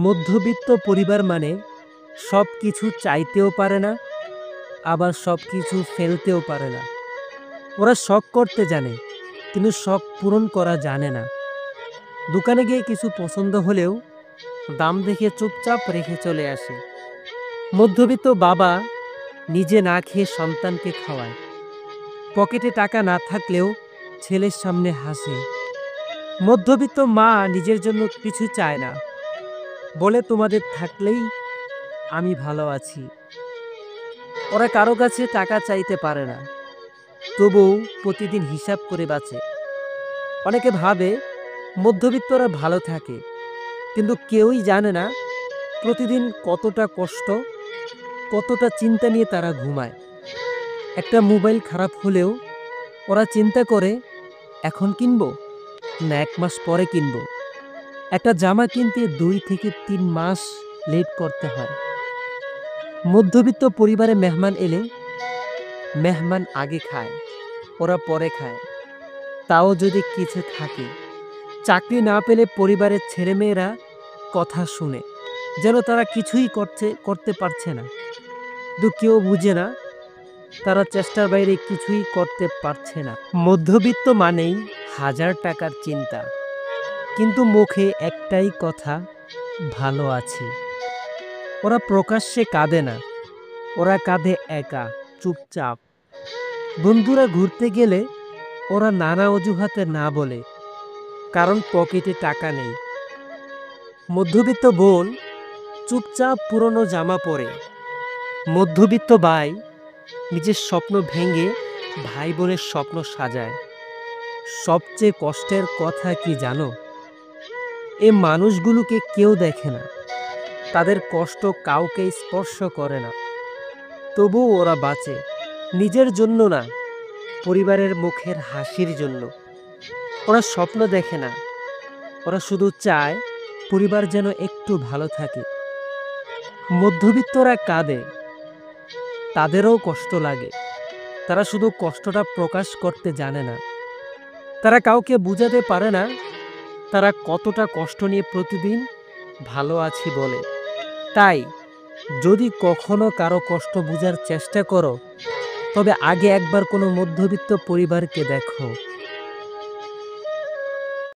মধ্যবিত্ত পরিবার মানে সবকিছু চাইতেও পারে না, আবার সবকিছু ফেলতেও পারে না। ওরা শখ করতে জানে, কিন্তু শখ পূরণ করা জানে না। দোকানে গিয়ে কিছু পছন্দ হলেও দাম দেখে চুপচাপ রেখে চলে আসে। মধ্যবিত্ত বাবা নিজে না খেয়ে সন্তানকে খাওয়ায়, পকেটে টাকা না থাকলেও ছেলের সামনে হাসে। মধ্যবিত্ত মা নিজের জন্য কিছু চায় না, বলে তোমাদের থাকলেই আমি ভালো আছি। ওরা কারো কাছে টাকা চাইতে পারে না, তবুও প্রতিদিন হিসাব করে বাঁচে। অনেকে ভাবে মধ্যবিত্তরা ভালো থাকে, কিন্তু কেউই জানে না প্রতিদিন কতটা কষ্ট, কতটা চিন্তা নিয়ে তারা ঘুমায়। একটা মোবাইল খারাপ হলেও ওরা চিন্তা করে এখন কিনবো না 1 মাস পরে কিনবো। একটা জামা কিনতে 2 থেকে 3 মাস লেট করতে হয়। মধ্যবিত্ত পরিবারে মেহমান এলে মেহমান আগে খায়, ওরা পরে খায়, তাও যদি কিছু থাকে। চাকরি না পেলে পরিবারের ছেলেমেয়েরা কথা শুনে, যেন তারা কিছুই করতে পারছে না। কিন্তু কেউ বুঝে না তারা চেষ্টার বাইরে কিছুই করতে পারছে না। মধ্যবিত্ত মানেই 1000 টাকার চিন্তা, কিন্তু মুখে একটাই কথা, ভালো আছি। ওরা প্রকাশ্যে কাঁদে না, ওরা কাঁদে একা, চুপচাপ। বন্ধুরা ঘুরতে গেলে ওরা নানা অজুহাতে না বলে, কারণ পকেটে টাকা নেই। মধ্যবিত্ত বোন চুপচাপ পুরনো জামা পরে। মধ্যবিত্ত ভাই নিজের স্বপ্ন ভেঙে ভাই বোনের স্বপ্ন সাজায়। সবচেয়ে কষ্টের কথা কি জানো? এই মানুষগুলোকে কেউ দেখে না, তাদের কষ্ট কাউকে স্পর্শ করে না, তবুও ওরা বাঁচে। নিজের জন্য না, পরিবারের মুখের হাসির জন্য। ওরা স্বপ্ন দেখে না, ওরা শুধু চায় পরিবার যেন একটু ভালো থাকে। মধ্যবিত্তরা কাঁদে, তাদেরও কষ্ট লাগে, তারা শুধু কষ্টটা প্রকাশ করতে জানে না। তারা কাউকে বোঝাতে পারে না তারা কতটা কষ্ট নিয়ে প্রতিদিন ভালো আছি বলে। তাই যদি কখনো কারো কষ্ট বোঝার চেষ্টা করো, তবে আগে একবার কোনো মধ্যবিত্ত পরিবারকে দেখো।